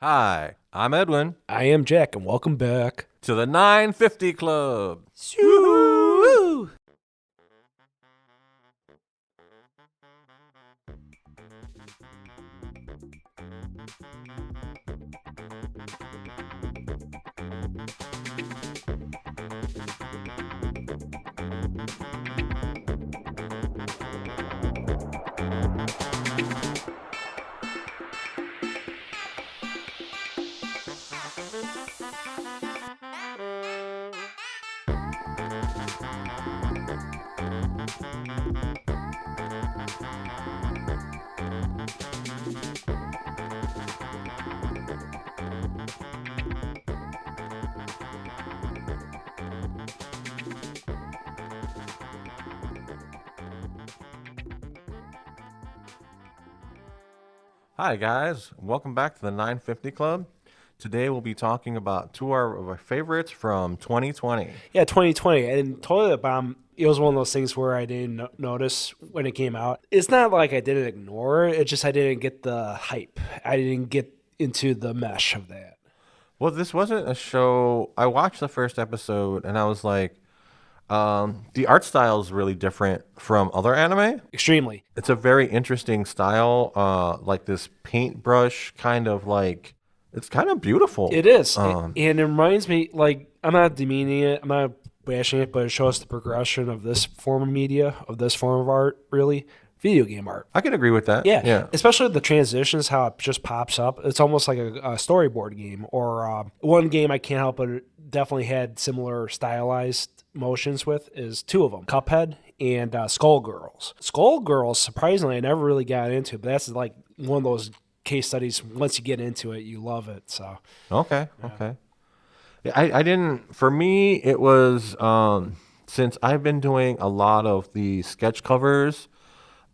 Hi, I'm Edwin I am Jack, and welcome back to the 950 Club. Woo! Hi, guys. Welcome back to the 950 Club. Today we'll be talking about two of our favorites from 2020. Yeah, 2020. And Toilet Bomb, it was one of those things where I didn't notice when it came out. It's not like I didn't ignore it, it's just I didn't get the hype. I didn't get into the mesh of that. Well, this wasn't a show. I watched the first episode and I was like, the art style is really different from other anime. Extremely. It's a very interesting style, like this paintbrush kind of like, it's kind of beautiful. It is. And it reminds me, like, I'm not demeaning it, I'm not bashing it, but it shows the progression of this form of media, of this form of art, really. Video game art. I can agree with that. Yeah. Especially the transitions, how it just pops up. It's almost like a storyboard game. Or one game I can't help but it definitely had similar stylized motions with is two of them, Cuphead and Skullgirls. Skullgirls, surprisingly, I never really got into, but that's like one of those case studies. Once you get into it, you love it. So Okay. Yeah, I didn't. For me, it was since I've been doing a lot of the sketch covers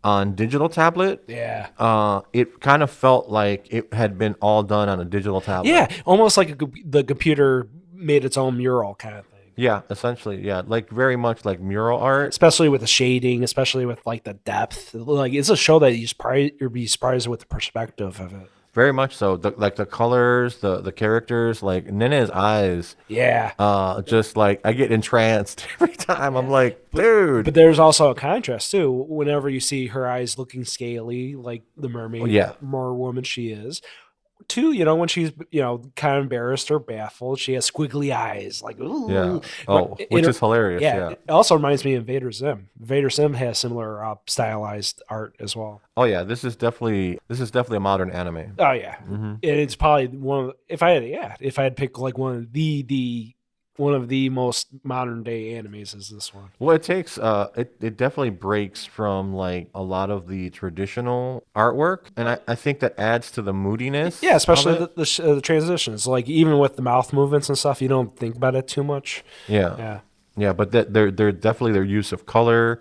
on digital tablet. yeah. It kind of felt like it had been all done on a digital tablet. Yeah, almost like the computer made its own mural kind of thing. Yeah, essentially. Yeah, like very much like mural art. Especially with the shading, especially with like the depth. Like it's a show that you'd be surprised with the perspective of it. Very much so. Like the colors, the characters, like Nene's eyes. Yeah. Just like I get entranced every time. I'm like, dude. But there's also a contrast too. Whenever you see her eyes looking scaly, like the mermaid, Yeah. more woman she is. Two, when she's kind of embarrassed or baffled, she has squiggly eyes, like ooh. Yeah. Oh, which is hilarious. Yeah. It also reminds me of Vader Zim. Vader Zim has similar stylized art as well. Oh yeah. This is definitely a modern anime. Oh yeah, and it's probably one of if I had picked like one of the most modern day animes is this one. Well, it takes it definitely breaks from like a lot of the traditional artwork, and I think that adds to the moodiness. Yeah, especially of it. the transitions. Like even with the mouth movements and stuff, you don't think about it too much. Yeah. Yeah. Yeah, but they're definitely their use of color,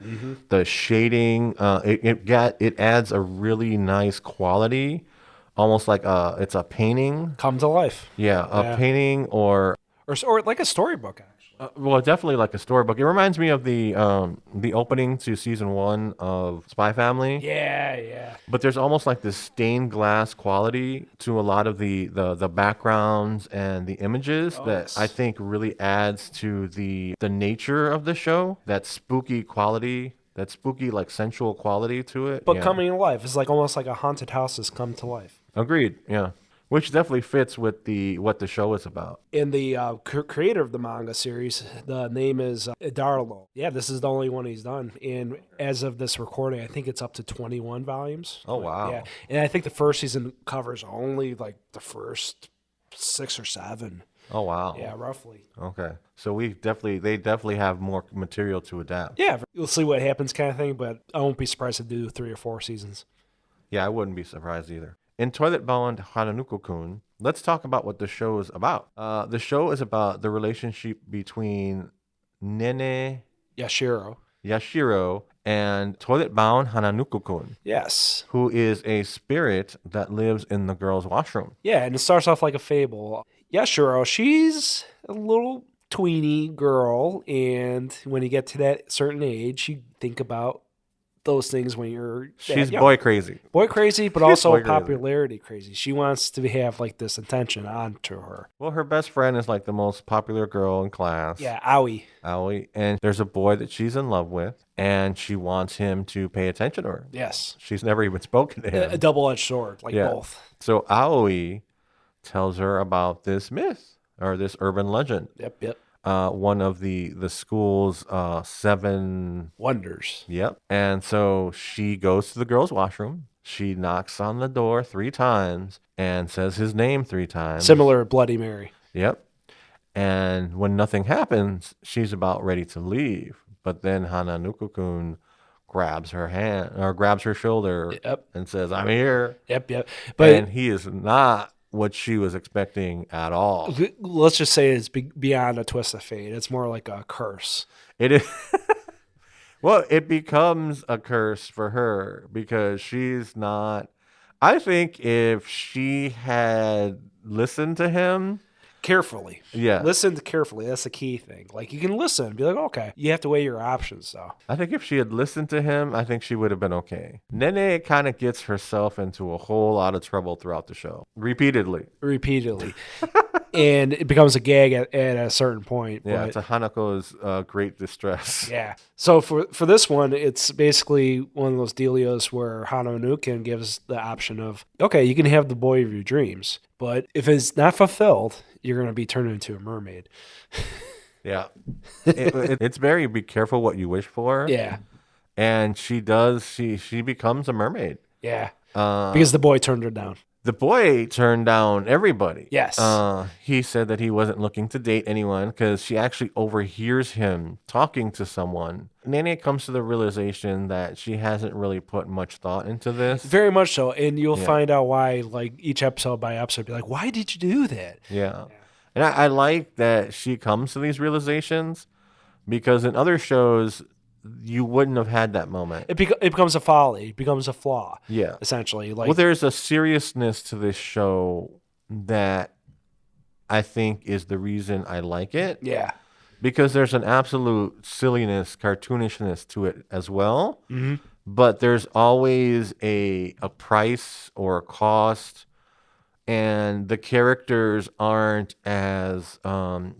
the shading. It adds a really nice quality, almost like it's a painting. Come to life. Yeah, a painting or Or like a storybook actually. well, definitely like a storybook. It reminds me of the opening to season 1 of Spy Family. Yeah. But there's almost like this stained glass quality to a lot of the backgrounds and the images that yes. I think really adds to the nature of the show. That spooky quality, that spooky like sensual quality to it. But Yeah. coming to life. It's like almost like a haunted house has come to life. Agreed. Yeah. Which definitely fits with what the show is about. And the creator of the manga series, the name is Idarlo. Yeah, this is the only one he's done. And as of this recording, I think it's up to 21 volumes. Oh, wow. Yeah, and I think the first season covers only like the first 6 or 7. Oh wow. Yeah, roughly. Okay. So they definitely have more material to adapt. Yeah, we'll see what happens kind of thing, but I won't be surprised if they do 3 or 4 seasons. Yeah, I wouldn't be surprised either. In Toilet-bound Hanako-kun, let's talk about what the show is about. The show is about the relationship between Nene Yashiro and Toilet-bound Hanako-kun, Yes. who is a spirit that lives in the girls' washroom. Yeah, and it starts off like a fable. Yashiro, she's a little tweeny girl, and when you get to that certain age, you think about those things when you're she's boy crazy. Boy crazy, but also popularity crazy. She wants to have like this attention onto her. Well, her best friend is like the most popular girl in class. Yeah, Aoi. And there's a boy that she's in love with, and she wants him to pay attention to her. Yes. She's never even spoken to him. A double-edged sword, like both. So Aoi tells her about this myth or this urban legend. Yep. One of the school's 7 wonders. Yep. And so she goes to the girls' washroom. She knocks on the door 3 times and says his name 3 times. Similar Bloody Mary. Yep. And when nothing happens, she's about ready to leave. But then Hanako-kun grabs her hand or grabs her shoulder and says, "I'm here." Yep. And he is not what she was expecting at all. Let's just say it's beyond a twist of fate. It's more like a curse. It is. Well, it becomes a curse for her because she's not. I think if she had listened to him carefully, listened carefully. That's the key thing. Like you can listen and be like, okay, you have to weigh your options though. I think if she had listened to him, I think she would have been okay. Nene kind of gets herself into a whole lot of trouble throughout the show, repeatedly. And it becomes a gag at a certain point. Yeah, to Hanako's great distress. Yeah. So for this one, it's basically one of those dealios where Hanako-kun gives the option of, okay, you can have the boy of your dreams, but if it's not fulfilled, you're going to be turned into a mermaid. Yeah. It's very be careful what you wish for. Yeah. And she does. She becomes a mermaid. Yeah. Because the boy turned her down. The boy turned down everybody. Yes. He said that he wasn't looking to date anyone because she actually overhears him talking to someone. Nene comes to the realization that she hasn't really put much thought into this. Very much so. And you'll find out why, like, each episode by episode, be like, why did you do that? Yeah. And I like that she comes to these realizations because in other shows, you wouldn't have had that moment. It becomes a folly. It becomes a flaw. Yeah. Essentially. Well, there's a seriousness to this show that I think is the reason I like it. Yeah. Because there's an absolute silliness, cartoonishness to it as well. Mm-hmm. But there's always a price or a cost. And the characters aren't as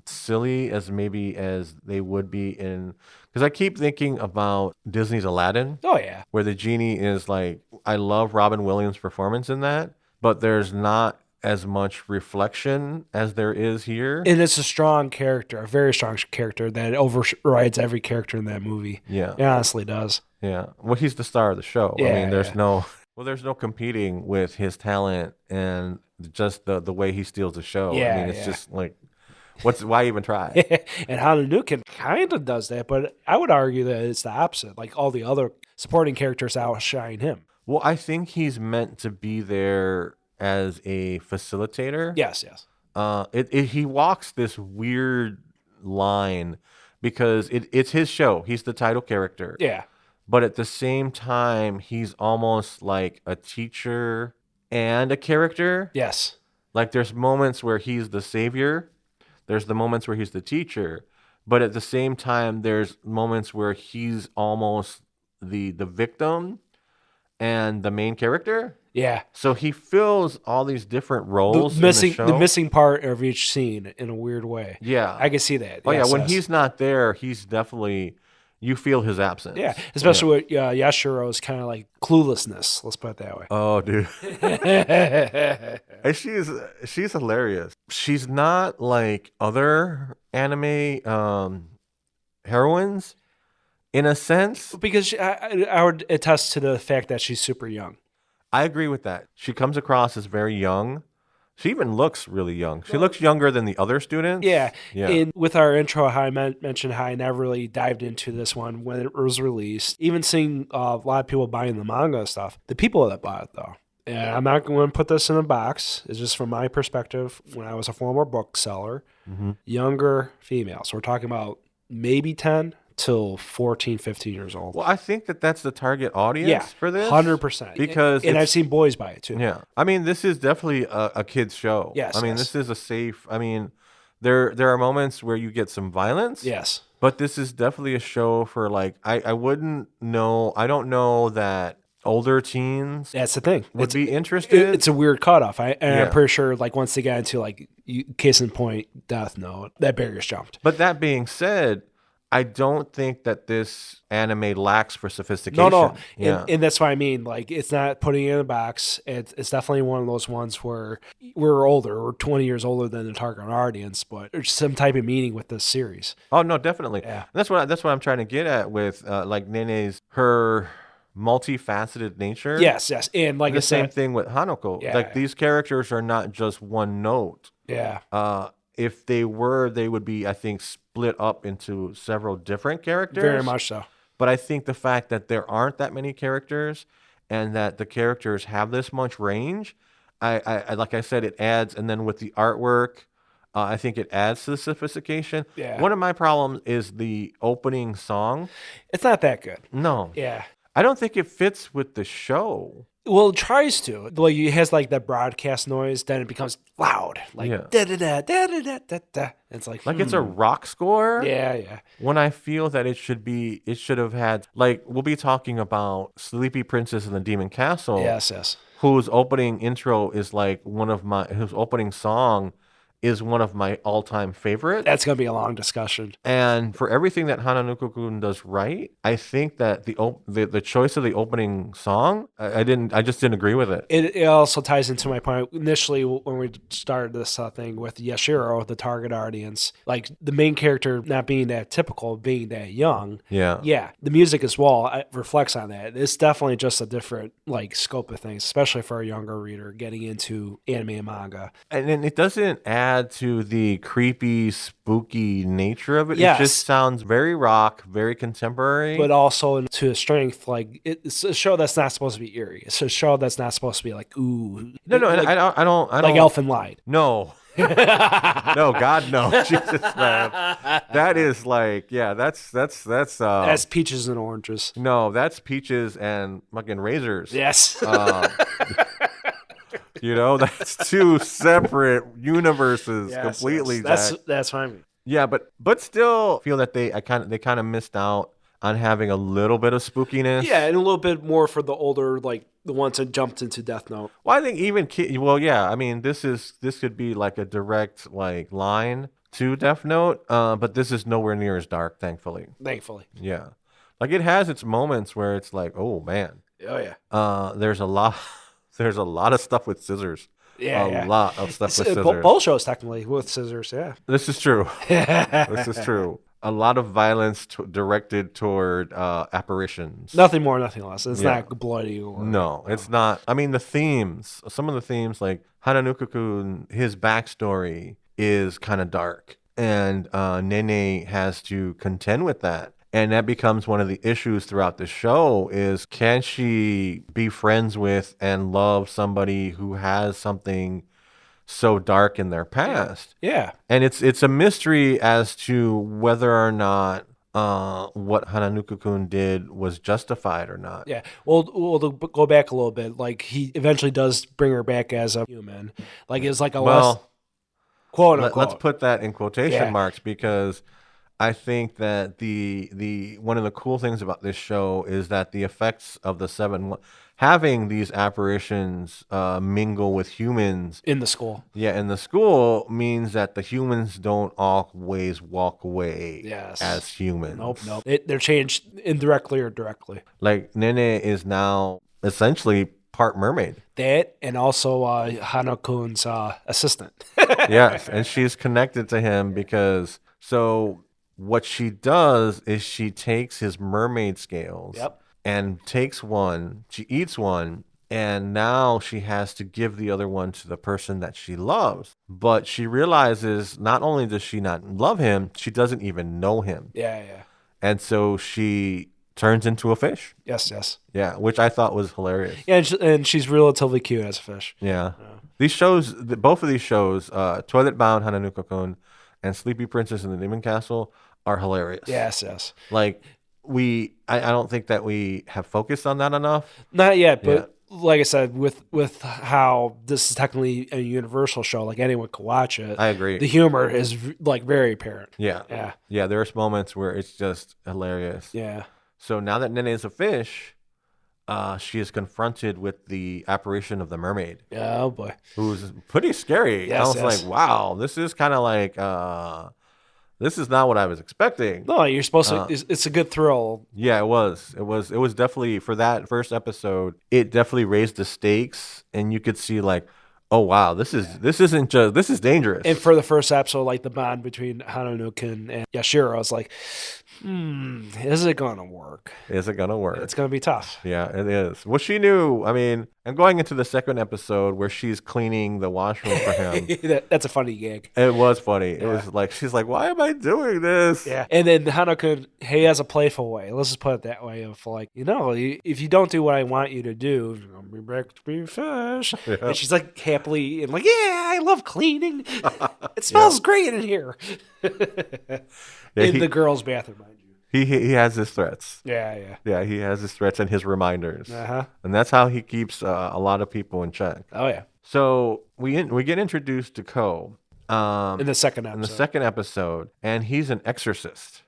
silly as maybe as they would be in... Because I keep thinking about Disney's Aladdin. Oh, yeah. Where the genie is like... I love Robin Williams' performance in that. But there's not as much reflection as there is here. And it's a strong character. A very strong character that overrides every character in that movie. Yeah. It honestly does. Yeah. Well, he's the star of the show. Yeah, I mean, there's no competing with his talent and just the way he steals the show. Yeah, I mean, it's just like, why even try? And Hanako-kun kind of does that, but I would argue that it's the opposite. Like all the other supporting characters outshine him. Well, I think he's meant to be there as a facilitator. Yes. He walks this weird line because it's his show. He's the title character. Yeah. But at the same time, he's almost like a teacher and a character. Yes. Like there's moments where he's the savior. There's the moments where he's the teacher. But at the same time, there's moments where he's almost the victim and the main character. Yeah. So he fills all these different roles in the show. The missing part of each scene in a weird way. Yeah. I can see that. Oh, yes, yeah. When he's not there, he's definitely... You feel his absence. Yeah, especially with Yashiro's kind of like cluelessness. Let's put it that way. Oh, dude. She's hilarious. She's not like other anime heroines in a sense. Because I would attest to the fact that she's super young. I agree with that. She comes across as very young. She even looks really young. She looks younger than the other students. Yeah. And with our intro, how I mentioned how I never really dived into this one when it was released. Even seeing a lot of people buying the manga and stuff. The people that bought it, though. And I'm not going to put this in a box. It's just from my perspective. When I was a former bookseller, younger females. We're talking about maybe 10 till 14, 15 years old. Well, I think that's the target audience for this. 100%. Because and I've seen boys buy it too. Yeah. I mean, this is definitely a kid's show. Yes. I mean, this is a safe... I mean, there are moments where you get some violence. Yes. But this is definitely a show for like I wouldn't know. I don't know that older teens That's the thing. would be interested. It's a weird cutoff. I'm Yeah. pretty sure like once they got into like case in point Death Note, that barrier's jumped. But that being said, I don't think that this anime lacks for sophistication. No. Yeah. And that's what I mean. Like, it's not putting it in a box. It's definitely one of those ones where we're older. We're 20 years older than the target audience, but there's some type of meaning with this series. Oh, no, definitely. Yeah. That's what I'm trying to get at with like Nene's, her multifaceted nature. Yes. And like the I same said, thing with Hanako. Yeah. Like, these characters are not just one note. Yeah. If they were, they would be, I think, split up into several different characters. Very much so. But I think the fact that there aren't that many characters and that the characters have this much range, I like I said, it adds. And then with the artwork, I think it adds to the sophistication. Yeah. One of my problems is the opening song. It's not that good. No. Yeah. I don't think it fits with the show. Well, it tries to. Like, it has like that broadcast noise, then it becomes loud. Like, da da da da da da da. It's like it's a rock score. Yeah. When I feel that it should have had, like, we'll be talking about Sleepy Princess and the Demon Castle. Yes. Whose opening intro is like whose opening song is one of my all-time favorites. That's going to be a long discussion. And for everything that Hanako-kun does right, I think that the choice of the opening song, I just didn't agree with it. It also ties into my point initially when we started this thing with Yashiro, the target audience, like the main character not being that typical, being that young. Yeah. The music as well reflects on that. It's definitely just a different like scope of things, especially for a younger reader getting into anime and manga. And then it doesn't add to the creepy, spooky nature of it. Yes. It just sounds very rock, very contemporary. But also to a strength, like it's a show that's not supposed to be eerie. It's a show that's not supposed to be like, ooh. No, like, I don't. Like Elfin Lied. No. No, God, no. Jesus, man. That is like, that's peaches and oranges. No, that's peaches and fucking razors. Yes. That's two separate universes completely. Yes. That's what I mean. Yeah, but still feel that they kind of missed out on having a little bit of spookiness. Yeah, and a little bit more for the older, like the ones that jumped into Death Note. Well, I think even I mean, this could be like a direct like line to Death Note, but this is nowhere near as dark, thankfully. Yeah, like it has its moments where it's like, oh man. Oh yeah. There's a lot of stuff with scissors. Yeah, a lot of stuff with scissors. Both shows technically with scissors. Yeah. This is true. This is true. A lot of violence directed toward apparitions. Nothing more, nothing less. It's not bloody or... No, it's not. I mean, some of the themes, like Hanako-kun, his backstory is kind of dark. And Nene has to contend with that. And that becomes one of the issues throughout the show is, can she be friends with and love somebody who has something so dark in their past? Yeah. And it's a mystery as to whether or not what Hanako-kun did was justified or not. Yeah. Well, to go back a little bit, like he eventually does bring her back as a human. Like it's like a less quote unquote. Let's put that in quotation marks, because I think that the one of the cool things about this show is that the effects of the having these apparitions mingle with humans in the school. Yeah, in the school means that the humans don't always walk away as humans. Nope. They're changed indirectly or directly. Like Nene is now essentially part mermaid. That and also Hanakun's assistant. Yes, and she's connected to him because what she does is she takes his mermaid scales and takes one, she eats one, and now she has to give the other one to the person that she loves. But she realizes not only does she not love him, she doesn't even know him. Yeah. And so she turns into a fish. Yes. Yeah, which I thought was hilarious. Yeah, and she's relatively cute as a fish. Yeah. These shows, both of these shows, Toilet-bound Hanako-kun and Sleepy Princess and the Demon Castle, are hilarious. Yes. Like I don't think that we have focused on that enough. Not yet, but like I said, with how this is technically a universal show, like anyone could watch it. I agree. The humor is like very apparent. Yeah. There's moments where it's just hilarious. Yeah. So now that Nene is a fish, she is confronted with the apparition of the mermaid. Oh boy, who's pretty scary. Yes, I was like, wow, this is kind of like this is not what I was expecting. No, you're supposed to. It's a good thrill. Yeah, it was. It was definitely, for that first episode, it definitely raised the stakes, and you could see like, oh wow, this is dangerous. And for the first episode, like the bond between Hanako-kun and Yashiro, I was like, is it gonna work? Is it gonna work? It's gonna be tough. Yeah, it is. Well, she knew. I mean, and going into the second episode where she's cleaning the washroom for him, that's a funny gig. It was funny. Yeah. It was like, she's like, why am I doing this? Yeah. And then Hanako-kun, he has a playful way. Let's just put it that way of like, if you don't do what I want you to do, I'll be back to be fish. Yeah. And she's like happily and like, yeah, I love cleaning. It smells great in here. In the girls' bathroom, mind you. He has his threats. Yeah. Yeah, he has his threats and his reminders. Uh-huh. And that's how he keeps a lot of people in check. Oh, yeah. So we get introduced to Ko. In the second episode. And he's an exorcist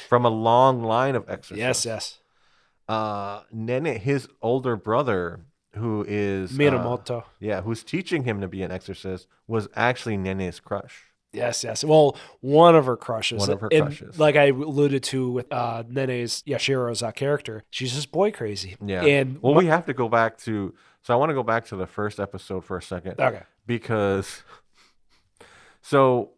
from a long line of exorcists. Yes. Nene, his older brother, who is Minamoto. Who's teaching him to be an exorcist, was actually Nene's crush. Yes. Well, one of her crushes. And like I alluded to with Nene's Yashiro's character, she's just boy crazy. Yeah. And we have to go back to. So I want to go back to the first episode for a second. Okay. Because, so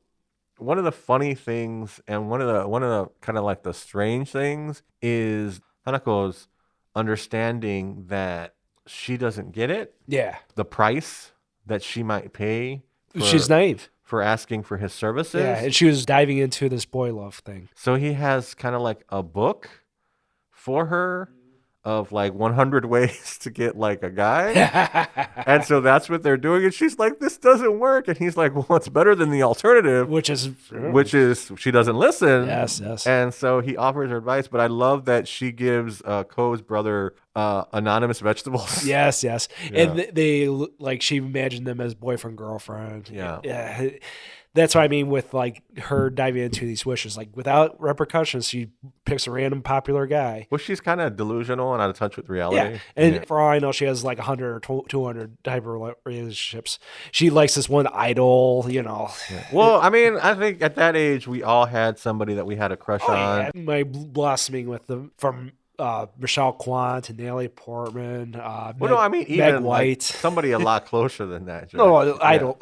one of the funny things and one of the kind of like the strange things is Hanako's understanding that she doesn't get it. Yeah. The price that she might pay. She's naive. For asking for his services. Yeah, and she was diving into this boy love thing. So he has kind of like a book for her of like 100 ways to get like a guy. And so that's what they're doing. And she's like, this doesn't work. And he's like, well, it's better than the alternative. Which is she doesn't listen. Yes. And so he offers her advice. But I love that she gives Ko's brother anonymous vegetables. Yes. Yeah. And they like, she imagined them as boyfriend, girlfriend. Yeah. That's what I mean with like her diving into these wishes, like without repercussions. She picks a random popular guy. Well, she's kind of delusional and out of touch with reality. Yeah, and for all I know, she has like 100 or 200 type of relationships. She likes this one idol, Yeah. Well, I mean, I think at that age, we all had somebody that we had a crush on. Yeah. My blossoming with them from Michelle Kwan to Natalie Portman. Even Meg White, like somebody a lot closer than that. Idol.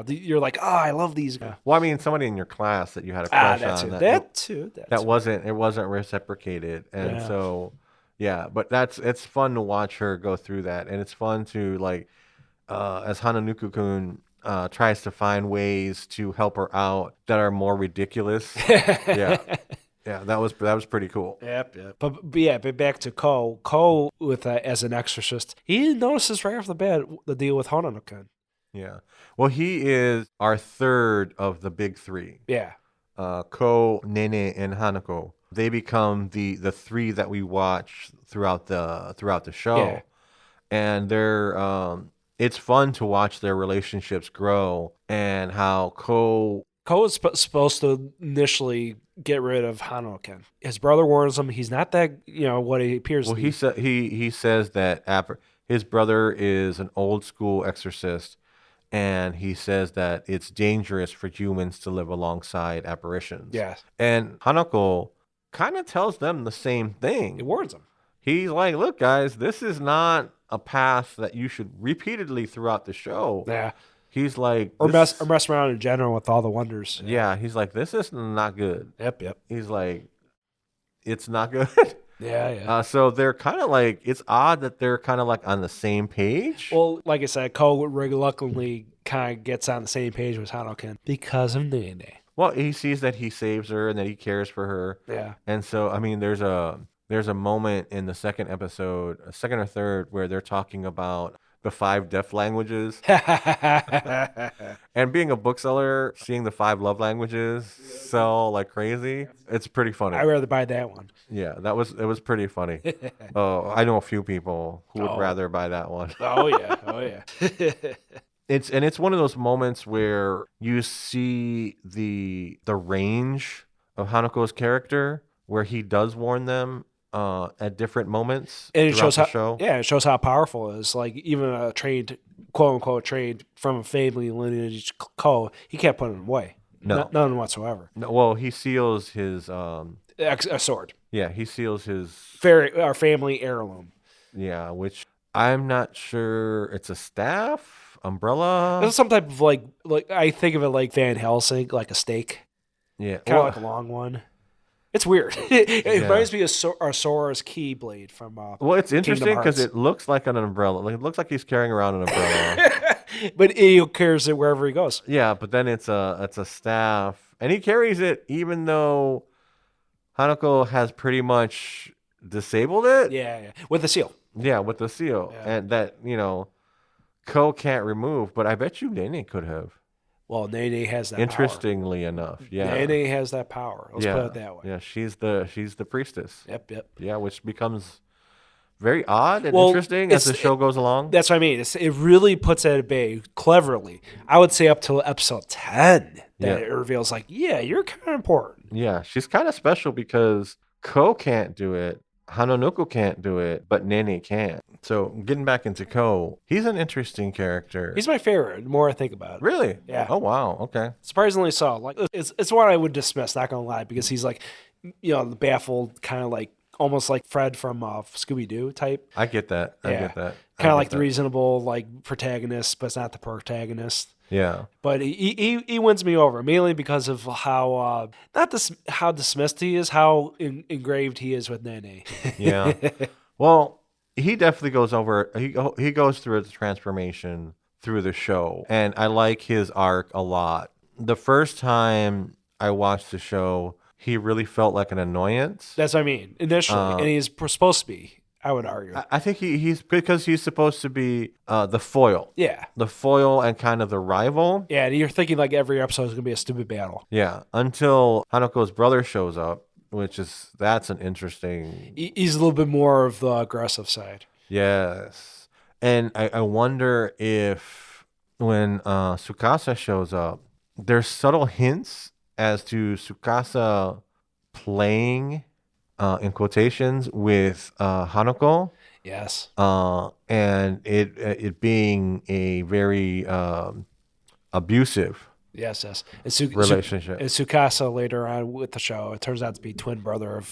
You're like, oh, I love these guys. Well, I mean, somebody in your class that you had a crush on. That too. It wasn't reciprocated, and so but it's fun to watch her go through that, and it's fun to like as Hanako-kun tries to find ways to help her out that are more ridiculous. Yeah, that was pretty cool. Yep. But back to Ko. Ko with as an exorcist, he notices right off the bat the deal with Hanako-kun. Yeah. Well, he is our third of the big three. Yeah. Ko, Nene, and Hanako. They become the three that we watch throughout the show. Yeah. And they're it's fun to watch their relationships grow and how Ko is supposed to initially get rid of Hanako-kun. His brother warns him he's not that, what he appears to be. Well, he says that his brother is an old school exorcist, and he says that it's dangerous for humans to live alongside apparitions. Yes. And Hanako kind of tells them the same thing. He warns them. He's like, look, guys, this is not a path that you should repeatedly throughout the show. Yeah. He's like... Or mess around in general with all the wonders. Yeah, he's like, this is not good. Yep. He's like, it's not good. Yeah. So they're kind of like, it's odd that they're kind of like on the same page. Well, like I said, Ko reluctantly kind of gets on the same page with Hanako-kun because of Nene. Well, he sees that he saves her and that he cares for her. Yeah. And so, I mean, there's a moment in the second episode, second or third, where they're talking about the 5 deaf languages. And being a bookseller, seeing the 5 love languages sell like crazy, it's pretty funny. I'd rather buy that one. Yeah, it was pretty funny. I know a few people who would rather buy that one. Oh yeah. It's one of those moments where you see the range of Hanako's character, where he does warn them at different moments and it throughout shows the how show. Yeah, it shows how powerful it is. Like even a trained, quote unquote trained from a family lineage Ko, he can't put him away. No, none whatsoever. No, well, he seals his a sword. Yeah, he seals his Our family heirloom. Yeah, which I'm not sure. It's a staff, umbrella. It's some type of like I think of it like Van Helsing, like a stake. Yeah, kind of like a long one. It's weird. It reminds me of Sora's Keyblade from. Well, it's interesting because it looks like an umbrella. Like, it looks like he's carrying around an umbrella. But he carries it wherever he goes. Yeah, but then it's a staff, and he carries it even though Hanako has pretty much disabled it. Yeah, with the seal. Yeah, with the seal, and that Ko can't remove. But I bet you Nene could have. Well, Nene has that Interestingly enough, yeah. Nene has that power. Let's put it that way. Yeah, she's the priestess. Yep. Yeah, which becomes very odd and interesting as the show goes along. That's what I mean. It really puts it at bay cleverly. I would say up till episode 10 that it reveals like, yeah, you're kind of important. Yeah, she's kind of special because Ko can't do it. Hanako can't do it, but Nene can. So getting back into Ko, he's an interesting character. He's my favorite. The more I think about it. Really? Yeah. Oh wow. Okay. Surprisingly so. Like it's what I would dismiss. Not gonna lie, because he's like, the baffled kind of like almost like Fred from Scooby Doo type. I get that. I get that. Kind of like the reasonable like protagonist, but it's not the protagonist. Yeah, but he wins me over mainly because of how how dismissed he is, how engraved he is with Nene. Yeah, well, he definitely goes over. He goes through a transformation through the show, and I like his arc a lot. The first time I watched the show, he really felt like an annoyance. That's what I mean initially, and he's supposed to be. I would argue. I think he's because he's supposed to be the foil. Yeah. The foil and kind of the rival. Yeah, and you're thinking like every episode is going to be a stupid battle. Yeah, until Hanako's brother shows up, that's an interesting... He's a little bit more of the aggressive side. Yes. And I wonder if when Tsukasa shows up, there's subtle hints as to Tsukasa playing... in quotations with Hanako. Yes. And it being a very abusive relationship. And Tsukasa later on with the show, it turns out to be twin brother of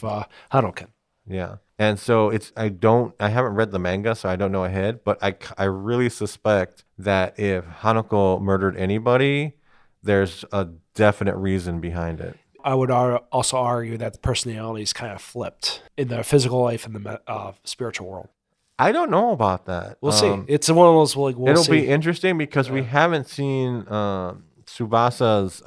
Hanako-kun. Yeah. And so I haven't read the manga, so I don't know ahead, but I really suspect that if Hanako murdered anybody, there's a definite reason behind it. I would also argue that the personality is kind of flipped in the physical life and the spiritual world. I don't know about that. We'll see. It's one of those it'll be interesting because we haven't seen Tsubasa's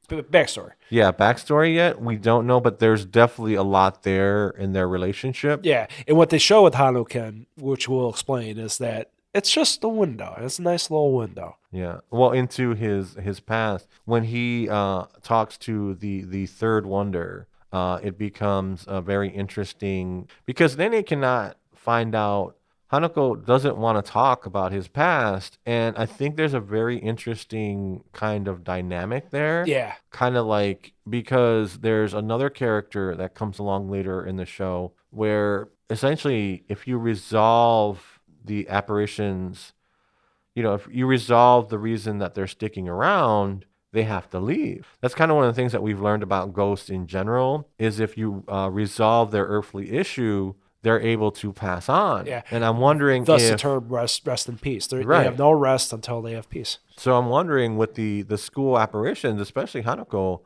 backstory. Yeah, backstory yet. We don't know, but there's definitely a lot there in their relationship. Yeah, and what they show with Hanako-kun, which we'll explain, is that it's just a window. It's a nice little window. Yeah. Well, into his past. When he talks to the third wonder, it becomes very interesting because Nene cannot find out. Hanako doesn't want to talk about his past, and I think there's a very interesting kind of dynamic there. Yeah. Kind of like, because there's another character that comes along later in the show where essentially if you resolve the apparitions, if you resolve the reason that they're sticking around, they have to leave. That's kind of one of the things that we've learned about ghosts in general, is if you resolve their earthly issue, they're able to pass on. Yeah. And I'm wondering thus the term rest in peace. They have no rest until they have peace. So I'm wondering with the school apparitions, especially Hanako,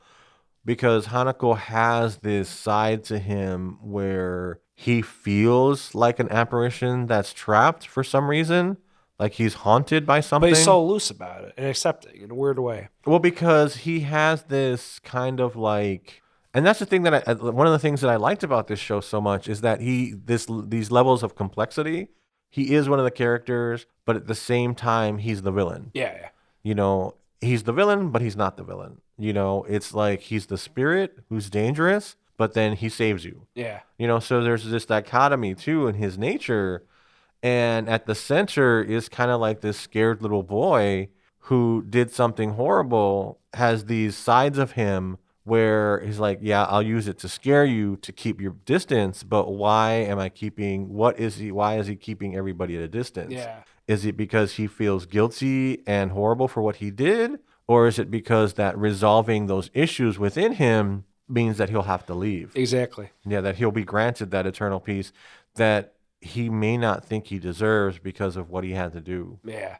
because Hanako has this side to him where he feels like an apparition that's trapped for some reason, like he's haunted by something. But he's so loose about it and accepting in a weird way. Well, because he has this kind of like, and that's the thing that one of the things that I liked about this show so much is that these levels of complexity. He is one of the characters, but at the same time, he's the villain. Yeah. You know, he's the villain, but he's not the villain. You know, it's like he's the spirit who's dangerous, but then he saves you. Yeah. You know, so there's this dichotomy too in his nature. And at the center is kind of like this scared little boy who did something horrible, has these sides of him where he's like, yeah, I'll use it to scare you to keep your distance, but why is he keeping everybody at a distance? Yeah. Is it because he feels guilty and horrible for what he did? Or is it because that resolving those issues within him means that he'll have to leave? Exactly. Yeah, that he'll be granted that eternal peace that he may not think he deserves because of what he had to do. Yeah.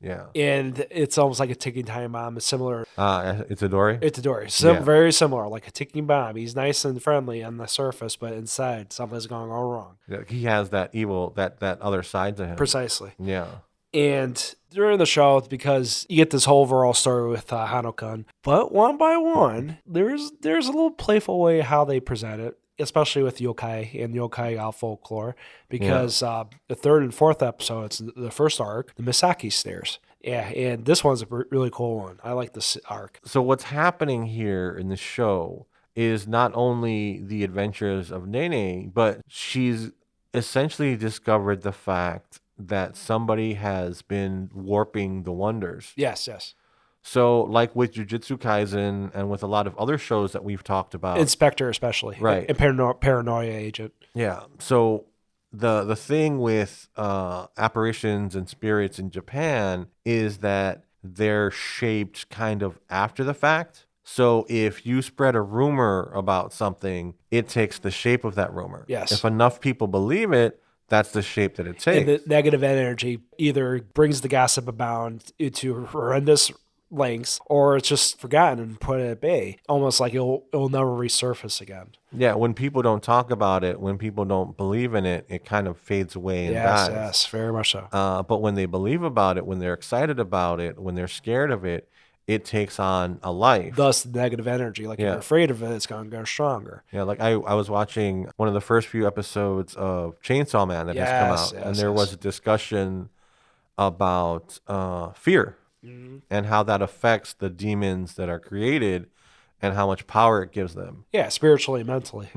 Yeah. And it's almost like a ticking time bomb. It's similar. It's Itadori? It's Itadori. Yeah. Very similar, like a ticking bomb. He's nice and friendly on the surface, but inside something's going all wrong. Yeah, he has that evil, that other side to him. Precisely. Yeah. And during the show, because you get this whole overall story with Hanako-kun, but one by one, there's a little playful way how they present it, especially with yokai and yokai folklore, because the third and fourth episodes, the first arc, the Misaki Stairs. Yeah, and this one's a really cool one. I like this arc. So what's happening here in the show is not only the adventures of Nene, but she's essentially discovered the fact that somebody has been warping the wonders. Yes. So, like with Jujutsu Kaisen and with a lot of other shows that we've talked about. Inspector especially. Right. And Paranoia Agent. Yeah. So, the thing with apparitions and spirits in Japan is that they're shaped kind of after the fact. So, if you spread a rumor about something, it takes the shape of that rumor. Yes. If enough people believe it, that's the shape that it takes. And the negative energy either brings the gossip abound into horrendous lengths, or it's just forgotten and put at bay, almost like it'll never resurface again. Yeah, when people don't talk about it, when people don't believe in it, it kind of fades away and dies. Yes, very much so. But when they believe about it, when they're excited about it, when they're scared of it, it takes on a life. Thus, the negative energy. Like if you're afraid of it, it's going to go stronger. Yeah, like I was watching one of the first few episodes of Chainsaw Man that has come out, and there was a discussion about fear and how that affects the demons that are created and how much power it gives them. Yeah, spiritually, mentally.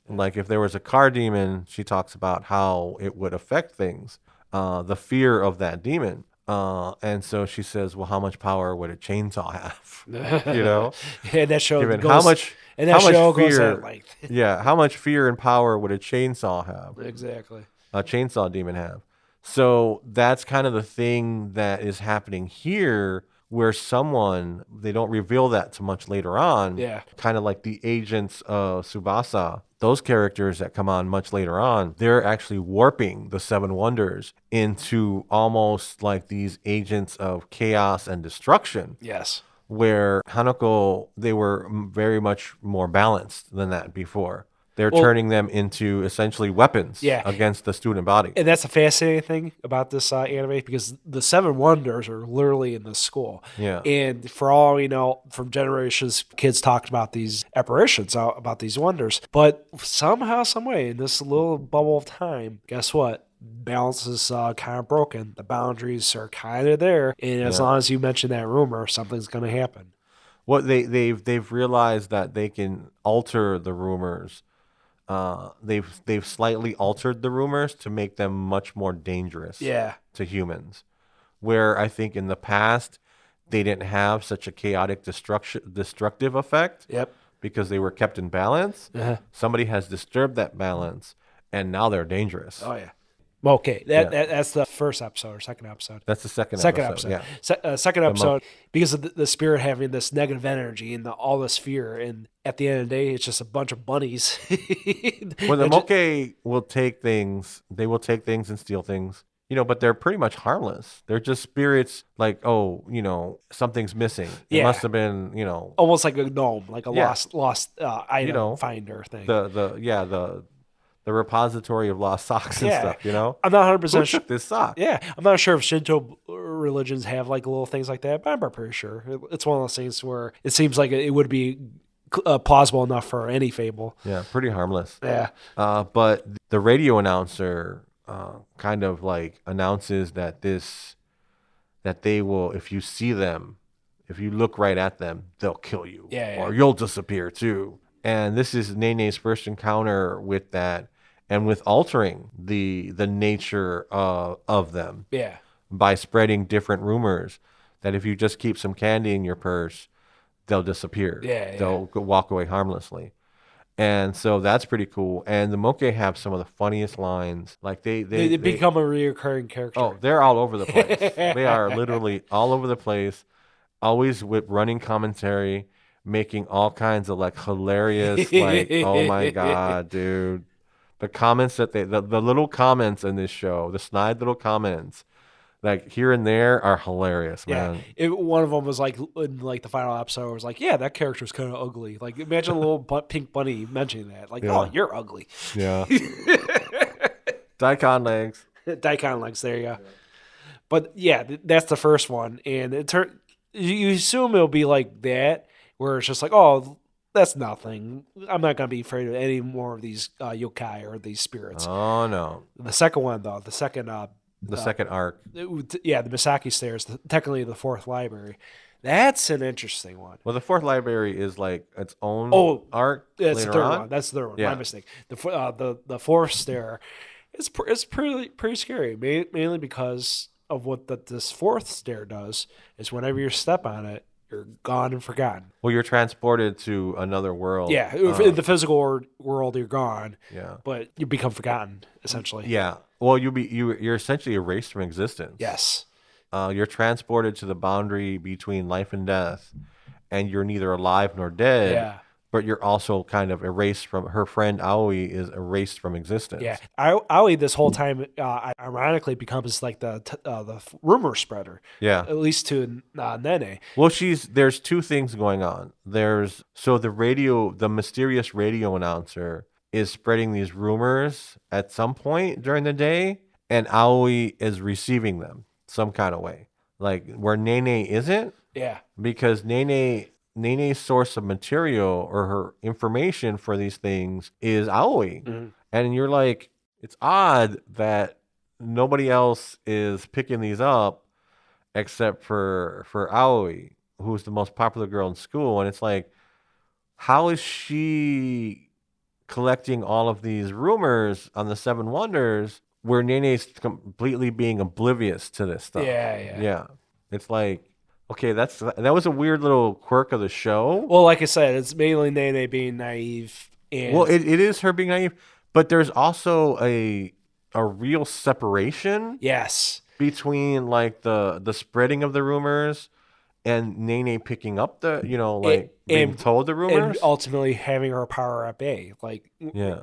Like if there was a car demon, she talks about how it would affect things, the fear of that demon. And so she says, well, how much power would a chainsaw have? You know? And that show Given goes, how much show fear, goes at length. Yeah, how much fear and power would a chainsaw have? Exactly. A chainsaw demon have? So that's kind of the thing that is happening here, where someone, they don't reveal that too much later on. Yeah. Kind of like the agents of Tsubasa, those characters that come on much later on, they're actually warping the Seven Wonders into almost like these agents of chaos and destruction. Yes. Where Hanako, they were very much more balanced than that before. They're turning them into essentially weapons against the student body. And that's a fascinating thing about this anime, because the Seven Wonders are literally in the school. Yeah. And for all we know, from generations, kids talked about these apparitions, about these wonders. But somehow, some way, in this little bubble of time, guess what? Balance is kind of broken. The boundaries are kind of there. And as long as you mention that rumor, something's going to happen. Well, they've realized that they can alter the rumors. They've slightly altered the rumors to make them much more dangerous to humans. Where I think in the past they didn't have such a chaotic destructive effect. Yep. Because they were kept in balance. Somebody has disturbed that balance, and now they're dangerous. Oh yeah. Okay, that's the first episode or second episode. That's the second episode. Yeah. Second episode, because of the spirit having this negative energy and all this fear, and at the end of the day, it's just a bunch of bunnies. Well, the moke will take things. They will take things and steal things. You know, but they're pretty much harmless. They're just spirits like, oh, you know, something's missing. It must have been, you know. Almost like a gnome, like a lost item finder thing. The repository of lost socks and stuff, you know? I'm not 100% sure. Who took this sock? Yeah. I'm not sure if Shinto religions have like little things like that, but I'm pretty sure. It's one of those things where it seems like it would be plausible enough for any fable. Yeah, pretty harmless. Yeah. But the radio announcer kind of like announces that they will, if you see them, if you look right at them, they'll kill you, or you'll disappear too. And this is Nene's first encounter with that, and with altering the nature of them. Yeah. By spreading different rumors that if you just keep some candy in your purse, they'll disappear. They'll walk away harmlessly. And so that's pretty cool. And the moke have some of the funniest lines. Like they become a recurring character. Oh, they're all over the place. They are literally all over the place, always with running commentary, making all kinds of like hilarious, like, oh my God, dude. The comments that the little comments in this show, the snide little comments, like here and there, are hilarious, man. One of them was like in like the final episode was like, yeah, that character's kind of ugly. Like imagine a little pink bunny mentioning that. Like, oh, you're ugly. Yeah. Daikon legs. Daikon legs. There you go. Yeah. But yeah, that's the first one, and you assume it'll be like that, where it's just like, oh, that's nothing. I'm not gonna be afraid of any more of these yokai or these spirits. Oh no. The second one though, the second arc. The Misaki Stairs, technically the fourth library. That's an interesting one. Well, the fourth library is like its own arc. That's the third on. one. That's the third one. Yeah. My mistake. The fourth stair, it's pretty scary, mainly because of what this fourth stair does. Is whenever you step on it, you're gone and forgotten. Well, you're transported to another world. Yeah, in the physical world, you're gone. Yeah, but you become forgotten essentially. Yeah. Well, you're essentially erased from existence. Yes. You're transported to the boundary between life and death, and you're neither alive nor dead. Yeah. But you're also kind of erased from her friend. Aoi is erased from existence. Yeah, Aoi this whole time ironically becomes like the rumor spreader. Yeah, at least to Nene. Well, there's two things going on. The mysterious radio announcer is spreading these rumors at some point during the day, and Aoi is receiving them some kind of way, like where Nene isn't. Yeah, because Nene's source of material or her information for these things is Aoi. Mm-hmm. And you're like, it's odd that nobody else is picking these up except for Aoi, who's the most popular girl in school. And it's like, how is she collecting all of these rumors on the Seven Wonders where Nene's completely being oblivious to this stuff? Yeah. It's like, okay, that was a weird little quirk of the show. Well, like I said, it's mainly Nene being naive. Well, it is her being naive, but there's also a real separation. Yes. Between like the spreading of the rumors and Nene picking up being told the rumors, and ultimately having her power at bay.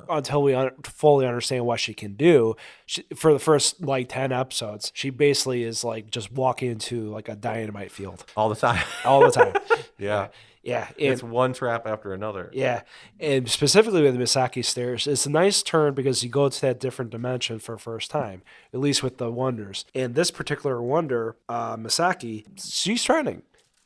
Until we fully understand what she can do. For the first 10 episodes, she basically is like just walking into like a dynamite field all the time. Yeah. It's one trap after another. Yeah. And specifically with the Misaki Stairs, it's a nice turn because you go to that different dimension for the first time, at least with the wonders. And this particular wonder, Misaki, she's trending.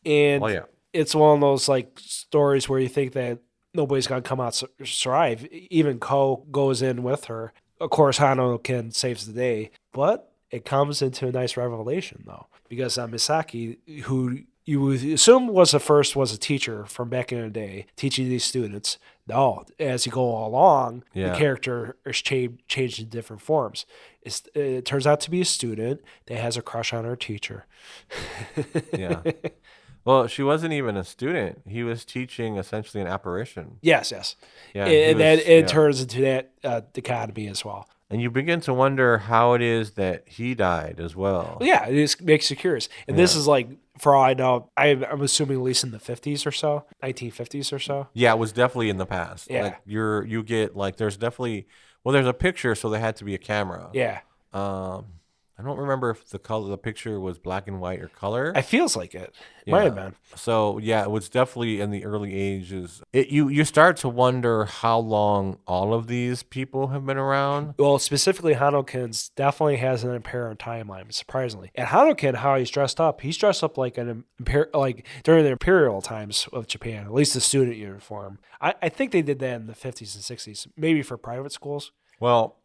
And it's one of those like stories where you think that nobody's going to come out survive. Even Ko goes in with her. Of course, Hanako-kun saves the day. But it comes into a nice revelation, though, because Misaki, who you would assume was a teacher from back in the day, teaching these students. No, as you go along, the character is changed in different forms. It turns out to be a student that has a crush on her teacher. Yeah. Well, she wasn't even a student. He was teaching essentially an apparition. Yes. Yeah, and then it turns into that dichotomy as well. And you begin to wonder how it is that he died as well. Yeah, it just makes you curious. And this is like, for all I know, I'm assuming at least in the 50s or so, 1950s or so. Yeah, it was definitely in the past. Yeah. Like you get like, there's definitely, there's a picture, so there had to be a camera. Yeah. I don't remember if the picture was black and white or color. It feels like it. Might have been. So yeah, it was definitely in the early ages. You start to wonder how long all of these people have been around. Well, specifically Hanako-kun's definitely has an apparent timeline, surprisingly. And Hanako-kun, how he's dressed up like like during the imperial times of Japan, at least the student uniform. I think they did that in the 50s and 60s, maybe for private schools. Well,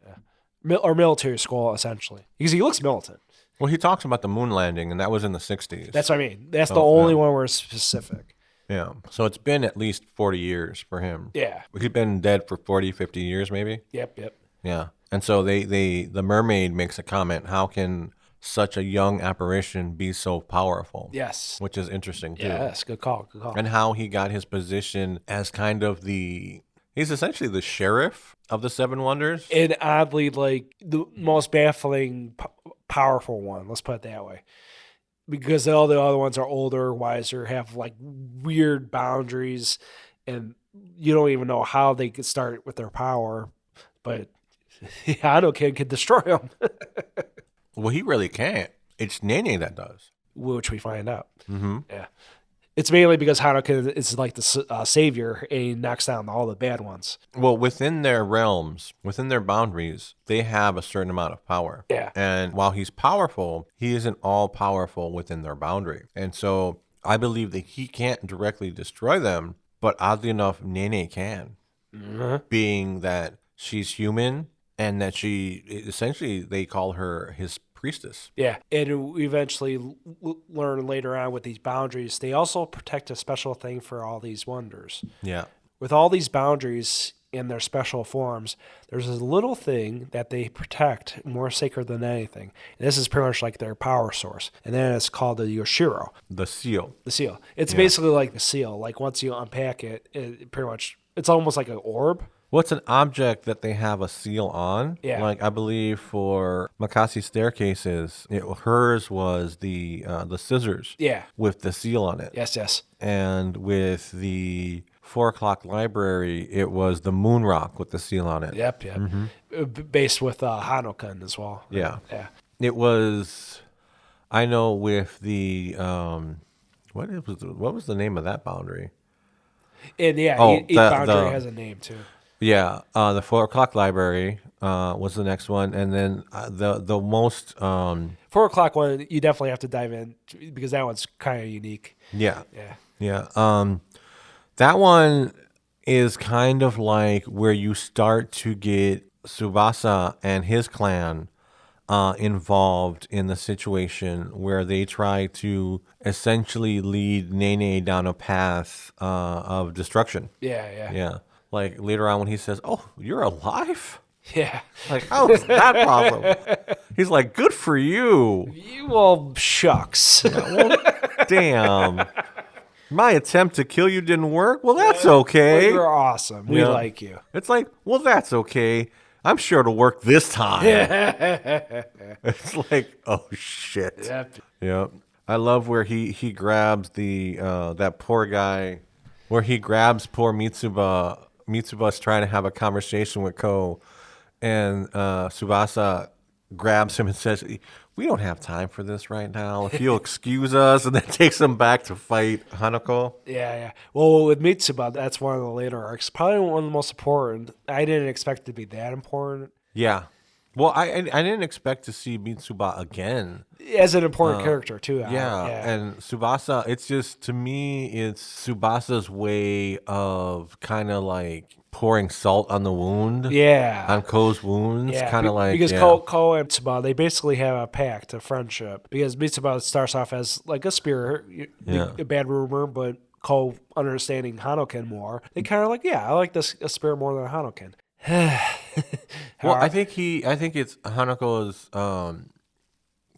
or military school, essentially, because he looks militant. Well, he talks about the moon landing, and that was in the 60s. That's what I mean. That's the only one where it's specific. Yeah. So it's been at least 40 years for him. Yeah. He's been dead for 40, 50 years maybe. Yep. Yeah. And so the mermaid makes a comment, how can such a young apparition be so powerful? Yes. Which is interesting too. Yes, good call. And how he got his position as kind of he's essentially the sheriff of the Seven Wonders. And oddly, like, the most baffling, powerful one, let's put it that way. Because all the other ones are older, wiser, have like weird boundaries, and you don't even know how they could start with their power. But Hanako-kun can destroy them. Well, he really can't. It's Nene that does. Which we find out. Mm-hmm. Yeah. It's mainly because Hanako-kun is like the savior, and he knocks down all the bad ones. Well, within their realms, within their boundaries, they have a certain amount of power. Yeah. And while he's powerful, he isn't all powerful within their boundary. And so I believe that he can't directly destroy them, but oddly enough, Nene can. Mm-hmm. Being that she's human and that essentially they call her his priestess. Yeah, and we eventually learn later on with these boundaries, they also protect a special thing for all these wonders. Yeah. With all these boundaries in their special forms, there's a little thing that they protect more sacred than anything. And this is pretty much like their power source. And then it's called the Yoshiro. The seal. The seal. It's basically like the seal. Like once you unpack it, it pretty much, it's almost like an orb. What's an object that they have a seal on? Yeah. Like I believe for Makasi staircases, hers was the scissors. Yeah. With the seal on it. Yes. And with the 4 o'clock library, it was the moon rock with the seal on it. Yep. Mm-hmm. Based with Hanako-kun as well. Yeah. Yeah. It was, I know with the, what was the name of that boundary? And each boundary has a name too. Yeah, the 4 o'clock library was the next one, and then the most 4 o'clock one you definitely have to dive in because that one's kind of unique. Yeah. That one is kind of like where you start to get Tsubasa and his clan involved in the situation where they try to essentially lead Nene down a path of destruction. Yeah. Like later on when he says, "Oh, you're alive?" Yeah. Like, how is that possible? He's like, "Good for you." Well, shucks. Well, damn. My attempt to kill you didn't work? Well, that's okay. Well, you're awesome. We like you. It's like, well, that's okay. I'm sure it'll work this time. It's like, oh, shit. Yep. I love where he grabs that poor guy, where he grabs poor Mitsuba. Mitsuba's trying to have a conversation with Ko, and Tsubasa grabs him and says, "We don't have time for this right now. If you'll excuse us," and then takes him back to fight Hanako. Yeah. Well, with Mitsuba, that's one of the later arcs. Probably one of the most important. I didn't expect it to be that important. Yeah. Well, I didn't expect to see Mitsuba again. As an important character, too. Yeah. And Tsubasa, it's just, to me, it's Tsubasa's way of kind of like pouring salt on the wound. Yeah. On Ko's wounds. Yeah. Kind of like, because Ko and Mitsuba, they basically have a pact, a friendship. Because Mitsuba starts off as like a spirit, a bad rumor, but Ko understanding Hanako-kun more. They kind of like, I like this a spirit more than Hanako-kun. Well, I think it's Hanako's